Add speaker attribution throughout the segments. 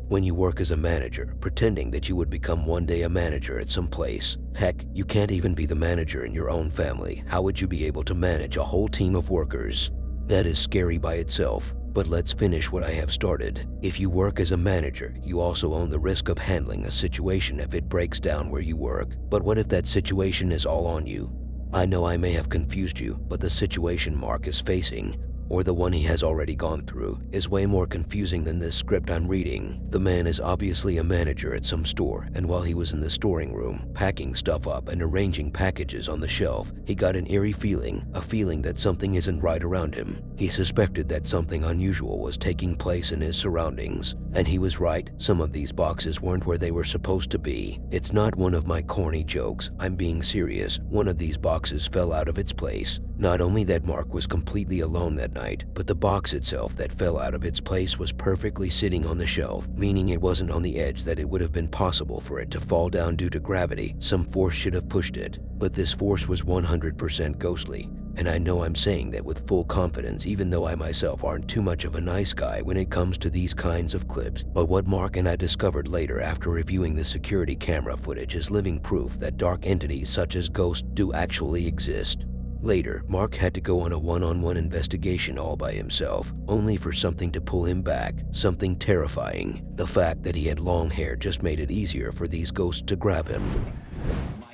Speaker 1: When you work as a manager, pretending that you would become one day a manager at some place. Heck, you can't even be the manager in your own family. How would you be able to manage a whole team of workers? That is scary by itself. But let's finish what I have started. If you work as a manager, you also own the risk of handling a situation if it breaks down where you work. But what if that situation is all on you? I know I may have confused you, but the situation Mark is facing, or the one he has already gone through, is way more confusing than this script I'm reading. The man is obviously a manager at some store, and while he was in the storing room, packing stuff up and arranging packages on the shelf, he got an eerie feeling, a feeling that something isn't right around him. He suspected that something unusual was taking place in his surroundings, and he was right. Some of these boxes weren't where they were supposed to be. It's not one of my corny jokes, I'm being serious. One of these boxes fell out of its place. Not only that Mark was completely alone that night, but the box itself that fell out of its place was perfectly sitting on the shelf, meaning it wasn't on the edge that it would have been possible for it to fall down due to gravity. Some force should have pushed it, but this force was 100% ghostly. And I know I'm saying that with full confidence, even though I myself aren't too much of a nice guy when it comes to these kinds of clips. But what Mark and I discovered later after reviewing the security camera footage is living proof that dark entities such as ghosts do actually exist. Later, Mark had to go on a one-on-one investigation all by himself, only for something to pull him back, something terrifying. The fact that he had long hair just made it easier for these ghosts to grab him.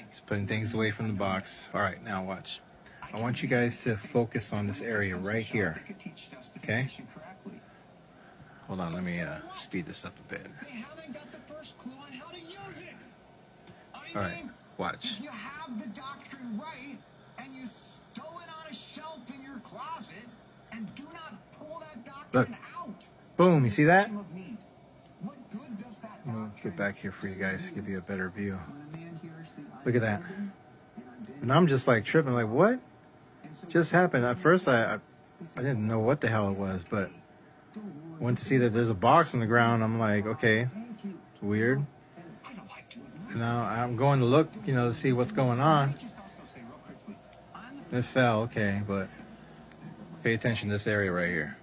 Speaker 2: He's putting things away from the box. All right, now watch. I want you guys to focus on this area right here. Okay? Hold on, let me speed this up a bit. All right, watch.
Speaker 3: You have the doctrine right, and you stow it on a shelf in your closet, and do not pull that doctrine out.
Speaker 2: Boom, you see that?
Speaker 3: What good does that
Speaker 2: I'm gonna get back here for you guys to give you a better view. Look at that. And I'm just like tripping, like what just happened? At first I didn't know what the hell it was, but went to see that there's a box on the ground. I'm like, okay, it's weird. And now I'm going to look, to see what's going on. It fell, okay, but pay attention to this area right here.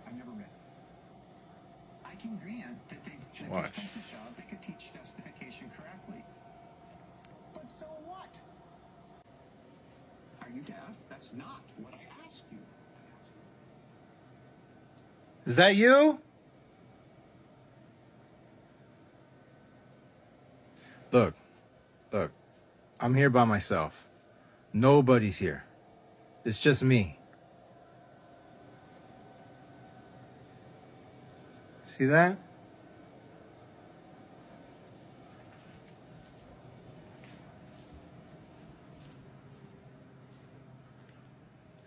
Speaker 2: Watch.
Speaker 3: They could teach justification correctly. But so what? Are you deaf? That's not what I asked you.
Speaker 2: Is that you? Look. I'm here by myself. Nobody's here. It's just me. See that?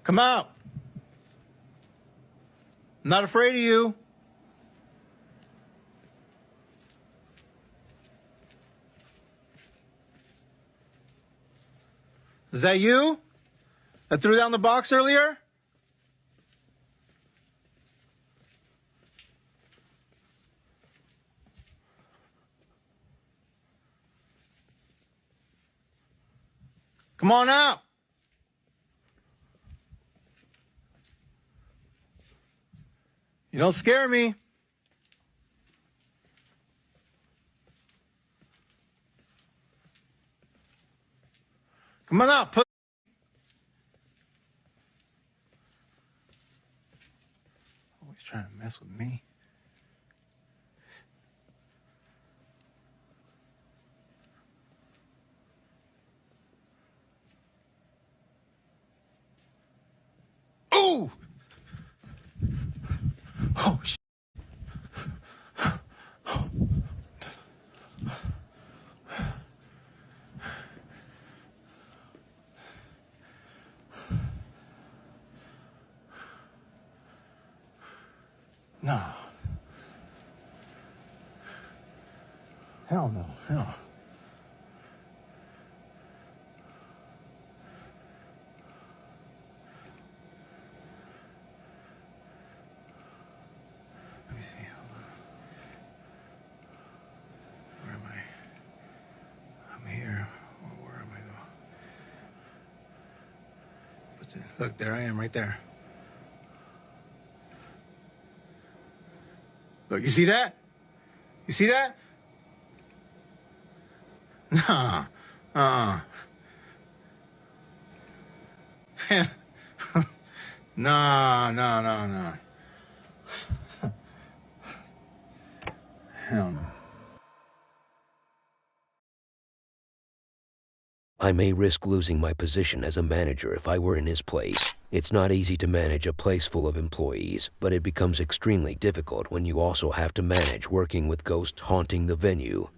Speaker 2: Come out. I'm not afraid of you. Is that you? I threw down the box earlier? Come on out. You don't scare me. Come on out. Always trying to mess with me. Ooh! Oh, shit. No. Hell no. Hell. Let me see. Hold on. Where am I? I'm here. Where am I though? Look, there I am right there. Look, you see that? You see that? Nah. Nah. Hell no.
Speaker 1: I may risk losing my position as a manager if I were in his place. It's not easy to manage a place full of employees, but it becomes extremely difficult when you also have to manage working with ghosts haunting the venue.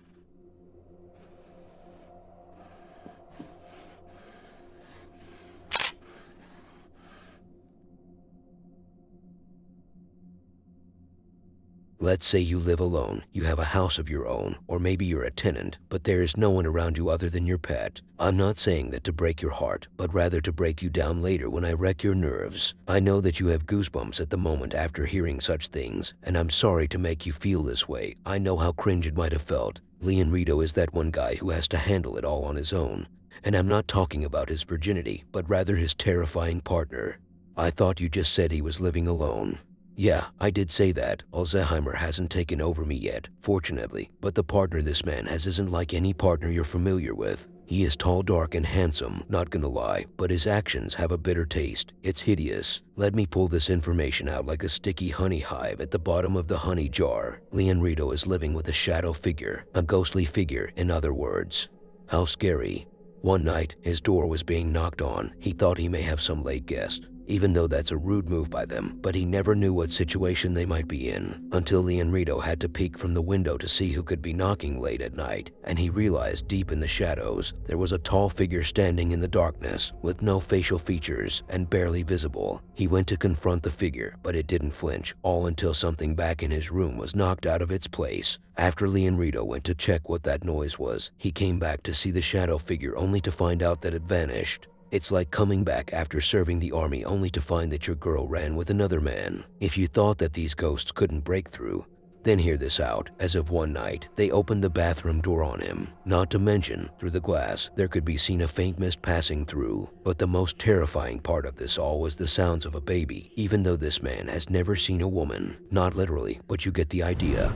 Speaker 1: Let's say you live alone, you have a house of your own, or maybe you're a tenant, but there is no one around you other than your pet. I'm not saying that to break your heart, but rather to break you down later when I wreck your nerves. I know that you have goosebumps at the moment after hearing such things, and I'm sorry to make you feel this way. I know how cringe it might have felt. Leon Rito is that one guy who has to handle it all on his own. And I'm not talking about his virginity, but rather his terrifying partner. I thought you just said he was living alone. Yeah, I did say that. Alzheimer hasn't taken over me yet, fortunately, but the partner this man has isn't like any partner you're familiar with. He is tall, dark, and handsome, not gonna lie, but his actions have a bitter taste. It's hideous. Let me pull this information out like a sticky honey hive at the bottom of the honey jar. Leon Rito is living with a shadow figure, a ghostly figure, in other words. How scary. One night, his door was being knocked on. He thought he may have some late guest, even though that's a rude move by them, but he never knew what situation they might be in, until Leon Rito had to peek from the window to see who could be knocking late at night, and he realized deep in the shadows, there was a tall figure standing in the darkness, with no facial features and barely visible. He went to confront the figure, but it didn't flinch, all until something back in his room was knocked out of its place. After Leon Rito went to check what that noise was, he came back to see the shadow figure only to find out that it vanished. It's like coming back after serving the army only to find that your girl ran with another man. If you thought that these ghosts couldn't break through, then hear this out. As of one night, they opened the bathroom door on him. Not to mention, through the glass, there could be seen a faint mist passing through. But the most terrifying part of this all was the sounds of a baby, even though this man has never seen a woman. Not literally, but you get the idea.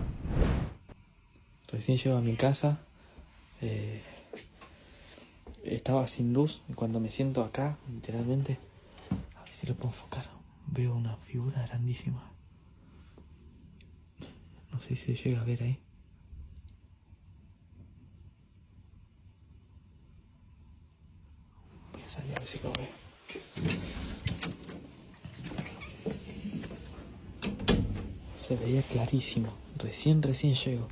Speaker 4: Recién llego a mi casa, estaba sin luz y cuando me siento acá, literalmente, a ver si lo puedo enfocar, veo una figura grandísima. No sé si se llega a ver ahí. Voy a salir a ver si lo veo. Se veía clarísimo. Recién llego.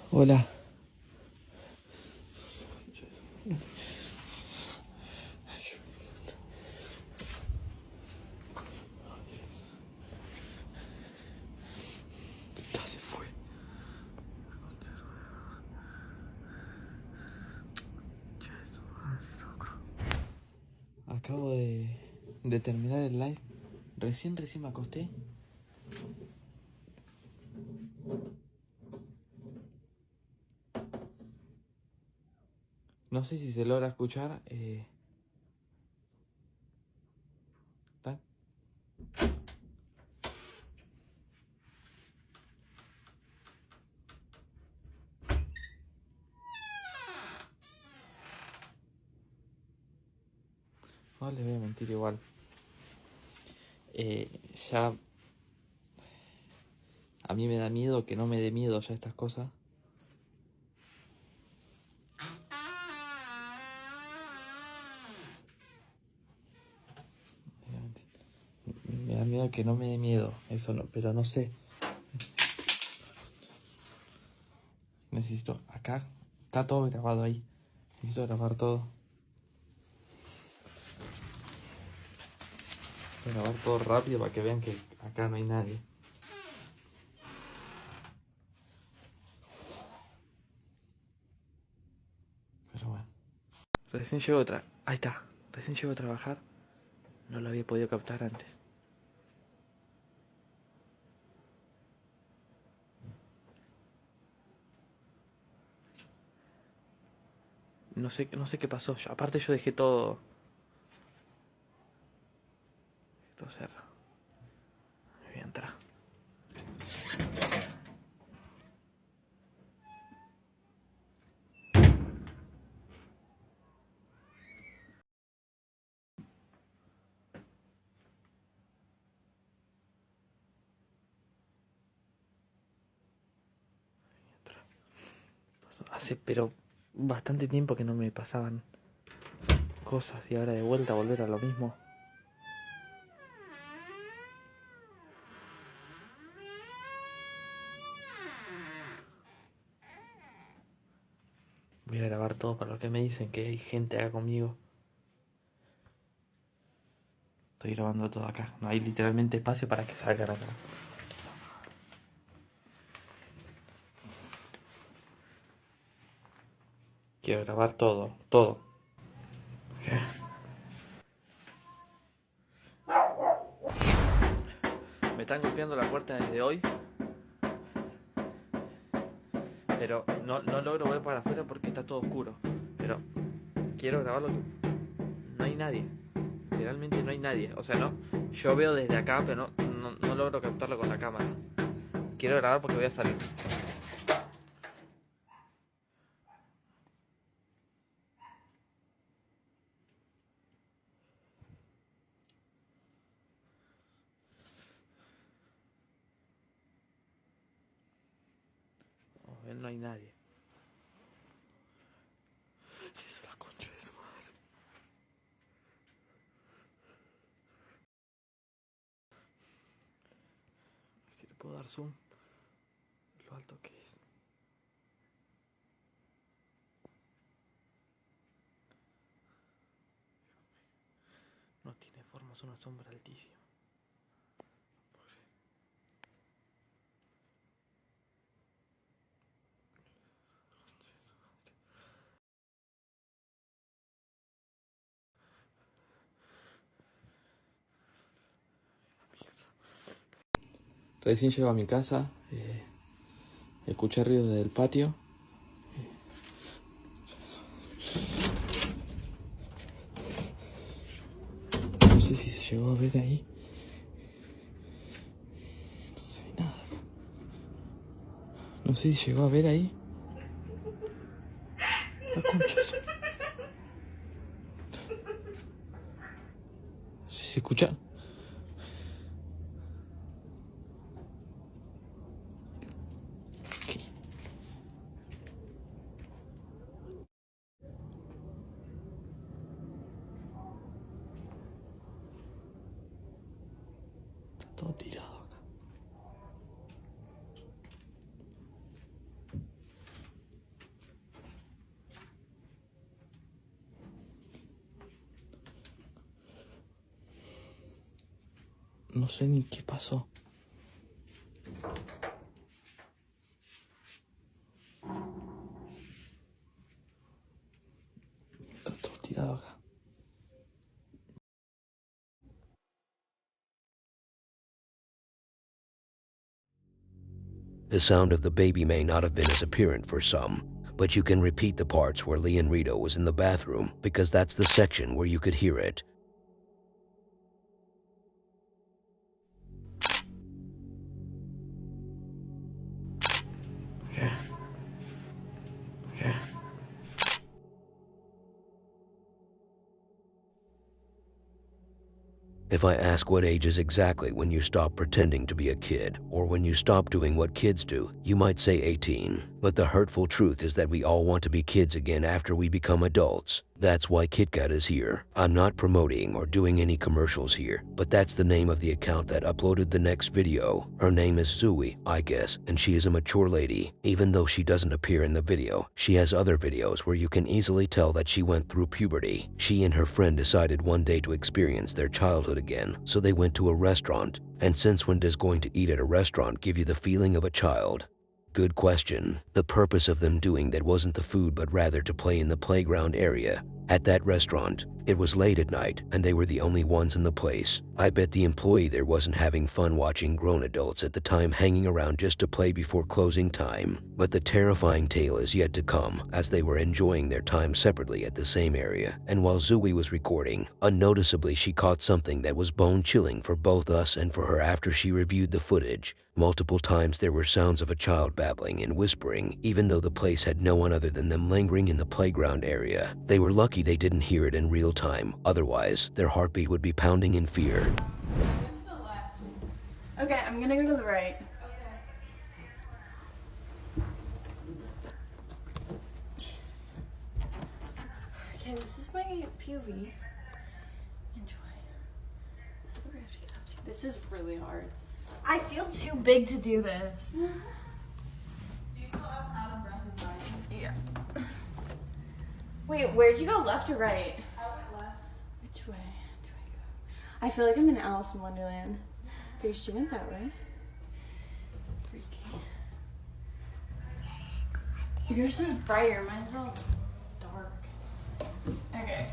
Speaker 4: Hola. Se fue. Acabo de terminar el live. Recién me acosté. No sé si se logra escuchar. ¿Tal? No les voy a mentir igual. Ya a mí me da miedo que no me dé miedo ya estas cosas. Me da miedo que no me dé miedo, eso no, pero no sé. Necesito, acá, está todo grabado ahí. Necesito grabar todo. Voy a grabar todo rápido para que vean que acá no hay nadie. Pero bueno. Recién llego Ahí está. Recién llego a trabajar. No lo había podido captar antes. No sé qué pasó. Aparte yo dejé todo cerrado. Me voy a entrar. Pero bastante tiempo que no me pasaban cosas y ahora de vuelta a volver a lo mismo. Voy a grabar todo para los que me dicen que hay gente acá conmigo. Estoy grabando todo acá. No hay literalmente espacio para que salga acá. Quiero grabar todo. Me están golpeando la puerta desde hoy. Pero no logro ver para afuera porque está todo oscuro. Pero quiero grabarlo. No hay nadie. Literalmente no hay nadie. O sea, no. Yo veo desde acá, pero no logro captarlo con la cámara. Quiero grabar porque voy a salir. No hay nadie. Sí, es la concha de su madre. Si le puedo dar zoom, lo alto que es. No tiene forma, es una sombra altísima. Recién llego a mi casa, escuché ruido del patio. No sé si se llegó a ver ahí. No se ve nada acá. No sé si llegó a ver ahí. La concha de su- No sé si se escucha. ¿Qué? Está todo tirado acá. No sé ni qué pasó. Está todo tirado acá.
Speaker 1: The sound of the baby may not have been as apparent for some, but you can repeat the parts where Lee and Rito was in the bathroom because that's the section where you could hear it. If I ask what age is exactly when you stop pretending to be a kid, or when you stop doing what kids do, you might say 18. But the hurtful truth is that we all want to be kids again after we become adults. That's why KitKat is here. I'm not promoting or doing any commercials here, but that's the name of the account that uploaded the next video. Her name is Zooey, I guess, and she is a mature lady. Even though she doesn't appear in the video, she has other videos where you can easily tell that she went through puberty. She and her friend decided one day to experience their childhood again, so they went to a restaurant. And since when does going to eat at a restaurant give you the feeling of a child? Good question. The purpose of them doing that wasn't the food but rather to play in the playground area. At that restaurant, it was late at night and they were the only ones in the place. I bet the employee there wasn't having fun watching grown adults at the time hanging around just to play before closing time. But the terrifying tale is yet to come, as they were enjoying their time separately at the same area. And while Zooey was recording, unnoticeably she caught something that was bone-chilling for both us and for her after she reviewed the footage. Multiple times there were sounds of a child babbling and whispering, even though the place had no one other than them lingering in the playground area. They were lucky they didn't hear it in real time, otherwise their heartbeat would be pounding in fear.
Speaker 5: What's the left? Okay, I'm gonna go to the right. Okay. Okay, this is my POV. Enjoy. This is what we have to get up to. This is really hard. I feel too big to do this.
Speaker 6: Do you feel as out of breath as I am?
Speaker 5: Yeah. Wait, where'd you go, left or right?
Speaker 6: I went left.
Speaker 5: Which way do I go? I feel like I'm in Alice in Wonderland. Okay, she went that way. Freaky. Yours is brighter, mine's all dark. Okay.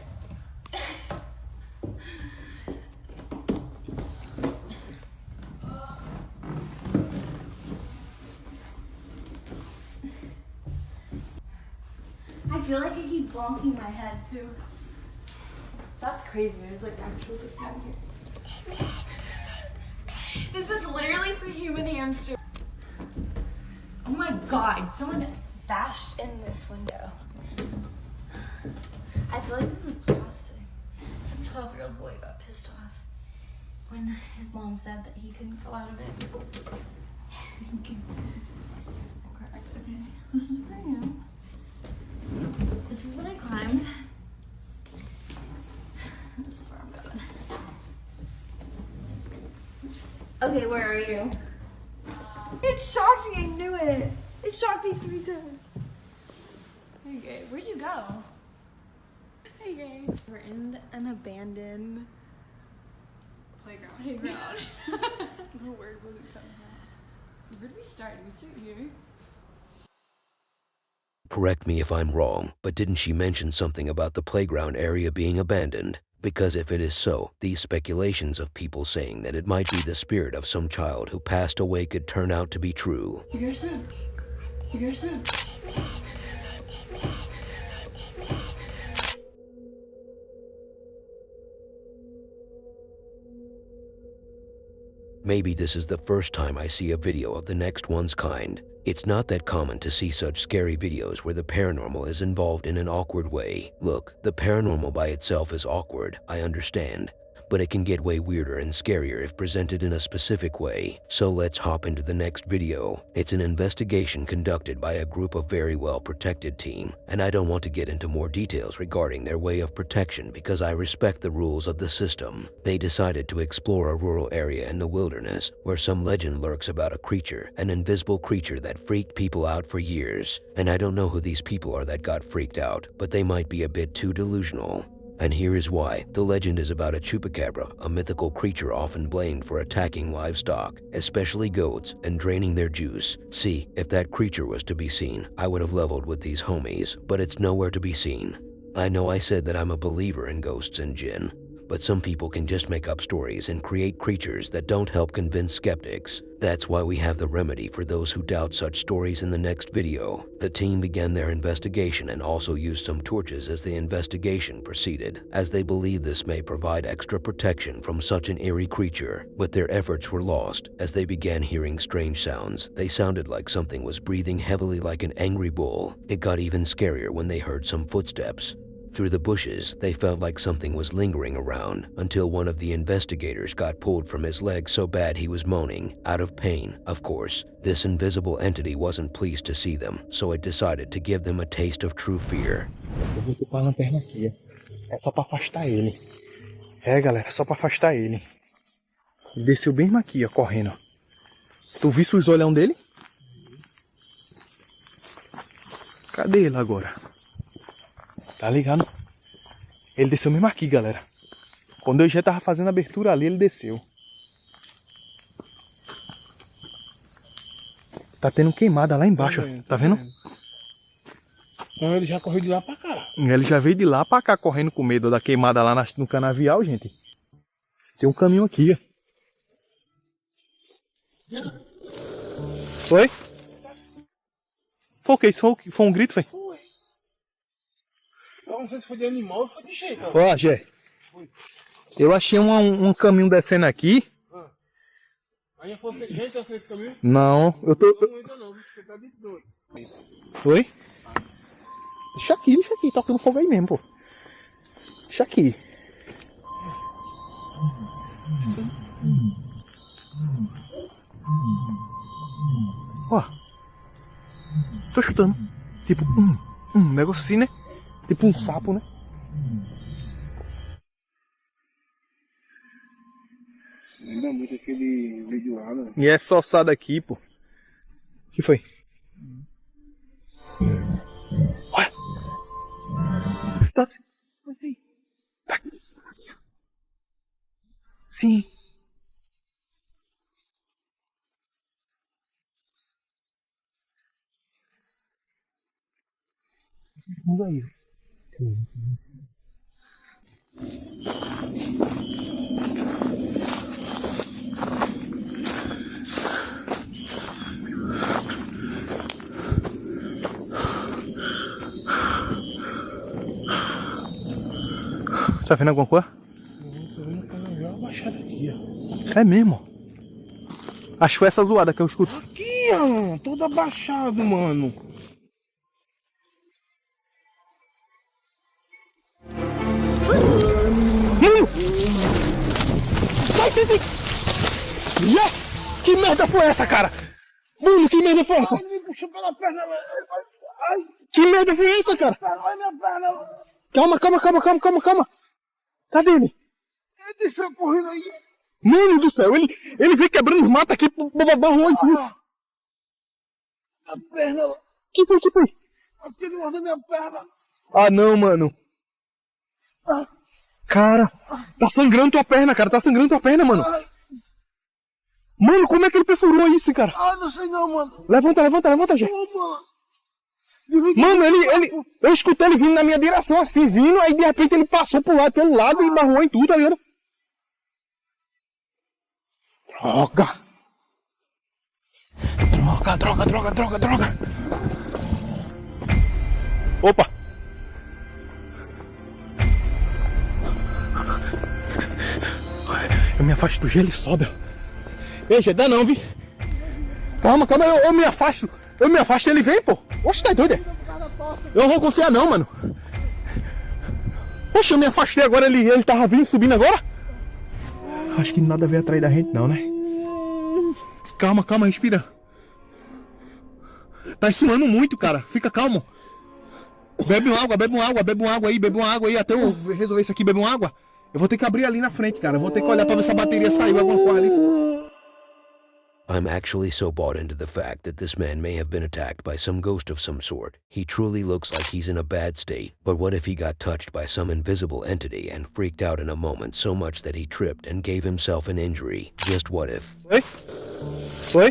Speaker 5: I feel like I keep bonking my head too. That's crazy. There's like actual down here. This is literally for human hamsters. Oh my god, someone bashed in this window. I feel like this is plastic. Some 12-year-old boy got pissed off when his mom said that he couldn't go out of it. Okay, this is where I am. This is what I climbed. This is where I'm going. Okay, where are you? It shocked me, I knew it. It shocked me 3 times. Okay, where'd you go? Okay. We're in an abandoned playground. The word wasn't coming out. Where did we start? Did we start here?
Speaker 1: Correct me if I'm wrong, but didn't she mention something about the playground area being abandoned? Because if it is so, these speculations of people saying that it might be the spirit of some child who passed away could turn out to be true.
Speaker 5: Yours is...
Speaker 1: Maybe this is the first time I see a video of the next one's kind. It's not that common to see such scary videos where the paranormal is involved in an awkward way. Look, the paranormal by itself is awkward, I understand. But it can get way weirder and scarier if presented in a specific way. So let's hop into the next video. It's an investigation conducted by a group of very well protected team, and I don't want to get into more details regarding their way of protection because I respect the rules of the system. They decided to explore a rural area in the wilderness where some legend lurks about a creature, an invisible creature that freaked people out for years. And I don't know who these people are that got freaked out, but they might be a bit too delusional. And here is why. The legend is about a chupacabra, a mythical creature often blamed for attacking livestock, especially goats, and draining their juice. See, if that creature was to be seen, I would have leveled with these homies, but it's nowhere to be seen. I know I said that I'm a believer in ghosts and jinn, but some people can just make up stories and create creatures that don't help convince skeptics. That's why we have the remedy for those who doubt such stories in the next video. The team began their investigation and also used some torches as the investigation proceeded, as they believe this may provide extra protection from such an eerie creature. But their efforts were lost as they began hearing strange sounds. They sounded like something was breathing heavily like an angry bull. It got even scarier when they heard some footsteps. Through the bushes, they felt like something was lingering around until one of the investigators got pulled from his leg so bad he was moaning, out of pain, of course. This invisible entity wasn't pleased to see them, so it decided to give them a taste of true fear.
Speaker 2: Eu vou com a lanterna aqui, ó. É só pra afastar ele. É, galera, só pra afastar ele. Ele desceu bem aqui, ó, correndo. Tu viste os olhão dele? Cadê ele agora? Tá ligado? Ele desceu mesmo aqui, galera. Quando eu já tava fazendo a abertura ali, ele desceu.
Speaker 7: Tá tendo queimada lá embaixo, ó. Tá vendo?
Speaker 8: Então ele já correu de lá pra cá.
Speaker 7: Ele já veio de lá pra cá correndo com medo da queimada lá no canavial, gente. Tem um caminho aqui, ó. Oi? Foi o que? Isso foi um grito, foi?
Speaker 8: Eu não sei se foi de animal ou foi de jeito.
Speaker 7: Ó, Gé. Eu achei um caminho descendo aqui.
Speaker 8: Aí foi gente esse caminho?
Speaker 7: Não, eu tô...
Speaker 8: Não ainda não, você tá de doido.
Speaker 7: Oi? Deixa aqui, tocando fogo aí mesmo, pô. Deixa aqui. Ó. Tô chutando. Tipo, negócio assim, né? Tipo um sapo, né?
Speaker 8: Ainda muito aquele veio de lá, né?
Speaker 7: E é só ossada aqui, pô. O que foi? Olha. Tá assim. Tá aqui em cima. Sim. Vamos aí. Tá vendo alguma coisa?
Speaker 8: Tô vendo que ela uma baixada aqui, ó.
Speaker 7: É mesmo. Acho que foi essa zoada que eu escuto.
Speaker 8: Aqui, ó, todo abaixado, mano.
Speaker 7: Sai! Já! Que merda foi essa, cara? Mano, que merda foi essa?
Speaker 8: Ele me puxou pela perna, ai,
Speaker 7: Que merda foi essa, cara?
Speaker 8: ai, minha perna.
Speaker 7: Calma. Cadê ele?
Speaker 8: Ele desceu correndo aí.
Speaker 7: Mano do céu, ele veio quebrando os matos aqui, barrou e tudo.
Speaker 8: A perna,
Speaker 7: Que foi?
Speaker 8: acho que ele mordeu minha perna.
Speaker 7: Ah, não, mano. Cara, tá sangrando tua perna, mano.
Speaker 8: Ai,
Speaker 7: Mano, como é que ele perfurou isso, cara?
Speaker 8: não sei não, mano.
Speaker 7: Levanta, Gé.
Speaker 8: Ô, mano.
Speaker 7: Mano, eu escutei ele vindo na minha direção assim, aí de repente ele passou pelo lado e barrou em tudo, tá ligado? Droga. Opa. Eu me afasto do gelo e sobe, ó. Ei, Gê, dá não, vi. Calma, eu me afasto. E ele vem, pô. Oxe, tá doido, é? Eu não vou confiar não, mano. Poxa, eu me afastei agora, ele tava vindo, subindo agora? Acho que nada veio atrás da gente não, né? Calma, respira. Tá suando muito, cara. Fica calmo. Bebe uma água aí, até eu resolver isso aqui, bebe uma água. Eu vou ter que abrir ali na frente, cara. Eu vou ter que olhar pra ver se a bateria saiu, alguma coisa ali.
Speaker 1: I'm actually so bought into the fact that this man may have been attacked by some ghost of some sort. He truly looks like he's in a bad state. But what if he got touched by some invisible entity and freaked out in a moment so much that he tripped and gave himself an injury? Just what if?
Speaker 7: Foi?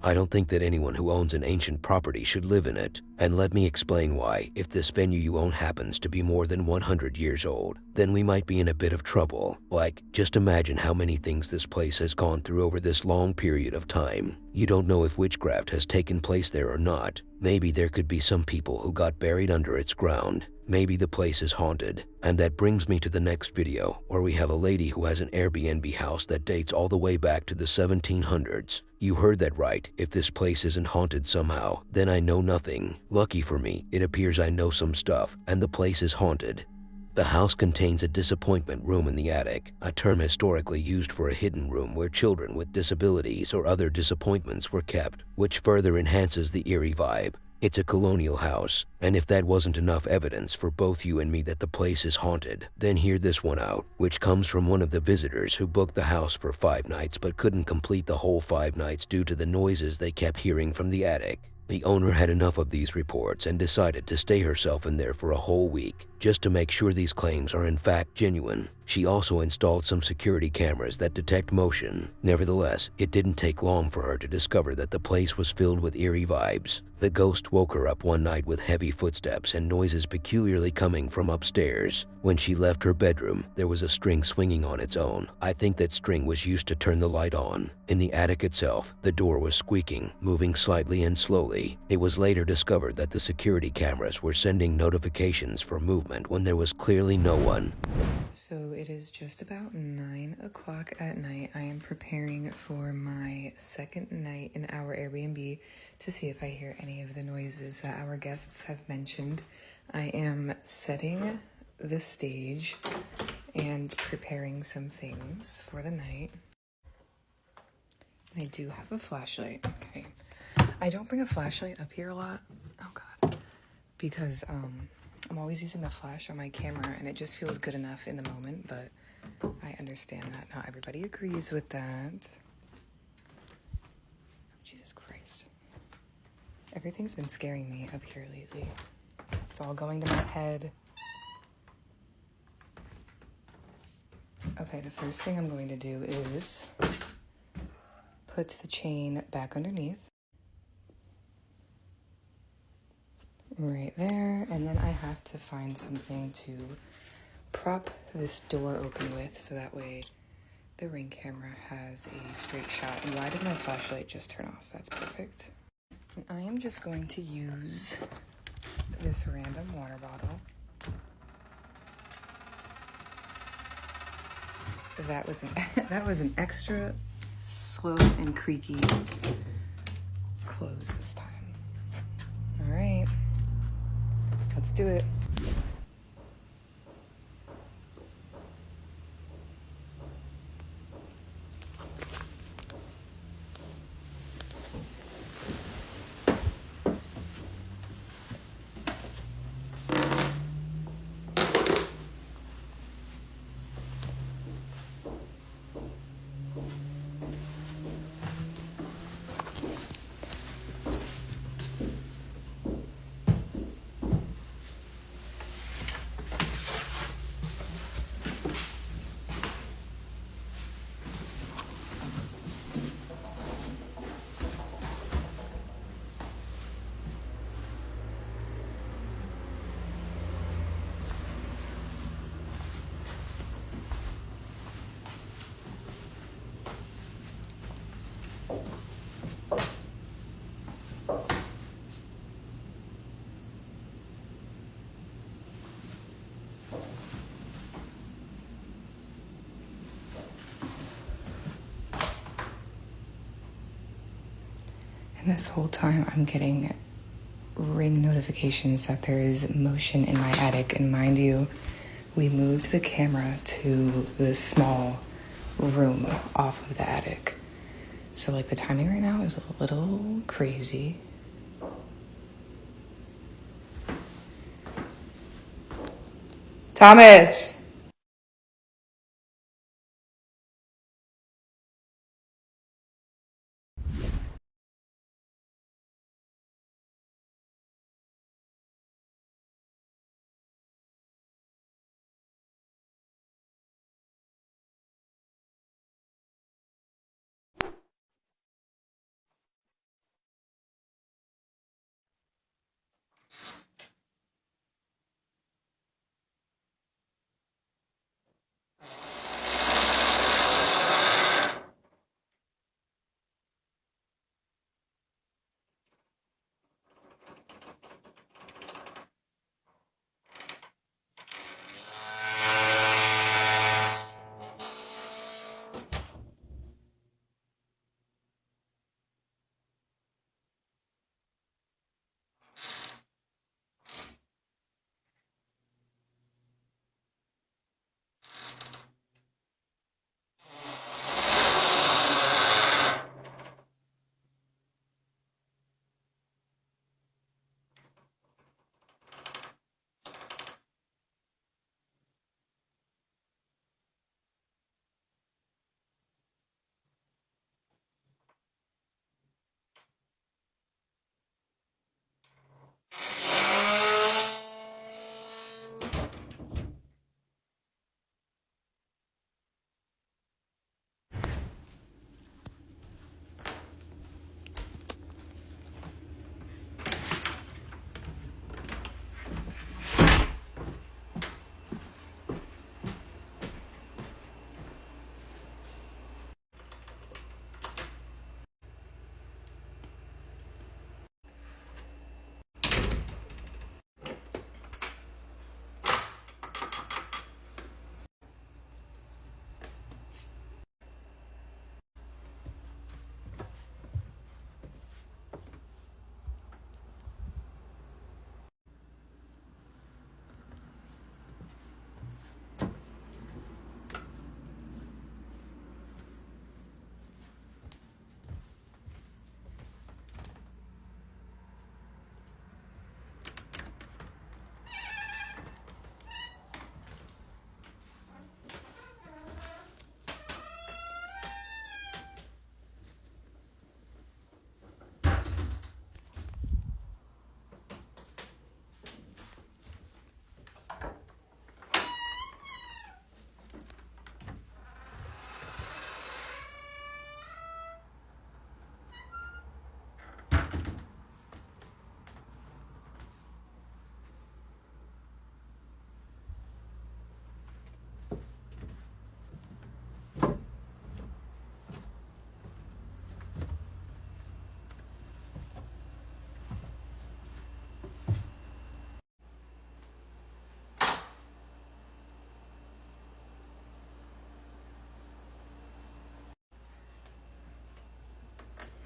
Speaker 1: I don't think that anyone who owns an ancient property should live in it. And let me explain why. If this venue you own happens to be more than 100 years old, then we might be in a bit of trouble. Like, just imagine how many things this place has gone through over this long period of time. You don't know if witchcraft has taken place there or not. Maybe there could be some people who got buried under its ground. Maybe the place is haunted. And that brings me to the next video, where we have a lady who has an Airbnb house that dates all the way back to the 1700s. You heard that right. If this place isn't haunted somehow, then I know nothing. Lucky for me, it appears I know some stuff, and the place is haunted. The house contains a disappointment room in the attic, a term historically used for a hidden room where children with disabilities or other disappointments were kept, which further enhances the eerie vibe. It's a colonial house, and if that wasn't enough evidence for both you and me that the place is haunted, then hear this one out, which comes from one of the visitors who booked the house for 5 nights but couldn't complete the whole 5 nights due to the noises they kept hearing from the attic. The owner had enough of these reports and decided to stay herself in there for a whole week, just to make sure these claims are in fact genuine. She also installed some security cameras that detect motion. Nevertheless, it didn't take long for her to discover that the place was filled with eerie vibes. The ghost woke her up one night with heavy footsteps and noises peculiarly coming from upstairs. When she left her bedroom, there was a string swinging on its own. I think that string was used to turn the light on. In the attic itself, the door was squeaking, moving slightly and slowly. It was later discovered that the security cameras were sending notifications for movement when there was clearly no one.
Speaker 9: So it is just about 9 o'clock at night. I am preparing for my second night in our Airbnb to see if I hear any of the noises that our guests have mentioned. I am setting the stage and preparing some things for the night. I do have a flashlight. Okay. I don't bring a flashlight up here a lot. Oh God. Because I'm always using the flash on my camera and it just feels good enough in the moment, but I understand that not everybody agrees with that. Jesus Christ. Everything's been scaring me up here lately. It's all going to my head. Okay, the first thing I'm going to do is put the chain back underneath. Right there, and then I have to find something to prop this door open with so that way the Ring camera has a straight shot. And why did my flashlight just turn off? That's perfect. And I am just going to use this random water bottle. That was an extra slow and creaky close this time. All right. Let's do it. And this whole time I'm getting Ring notifications that there is motion in my attic. And mind you, we moved the camera to this small room off of the attic. So like the timing right now is a little crazy. Thomas!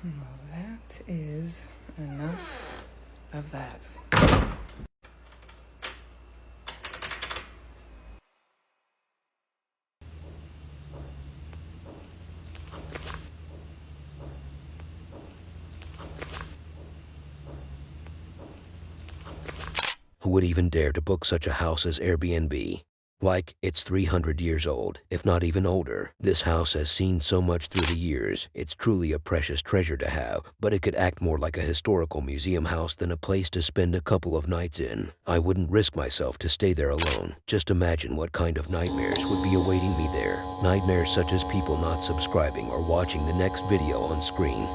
Speaker 9: Well, that is enough of that.
Speaker 1: Who would even dare to book such a house as Airbnb? Like, it's 300 years old, if not even older. This house has seen so much through the years. It's truly a precious treasure to have, but it could act more like a historical museum house than a place to spend a couple of nights in. I wouldn't risk myself to stay there alone. Just imagine what kind of nightmares would be awaiting me there. Nightmares such as people not subscribing or watching the next video on screen.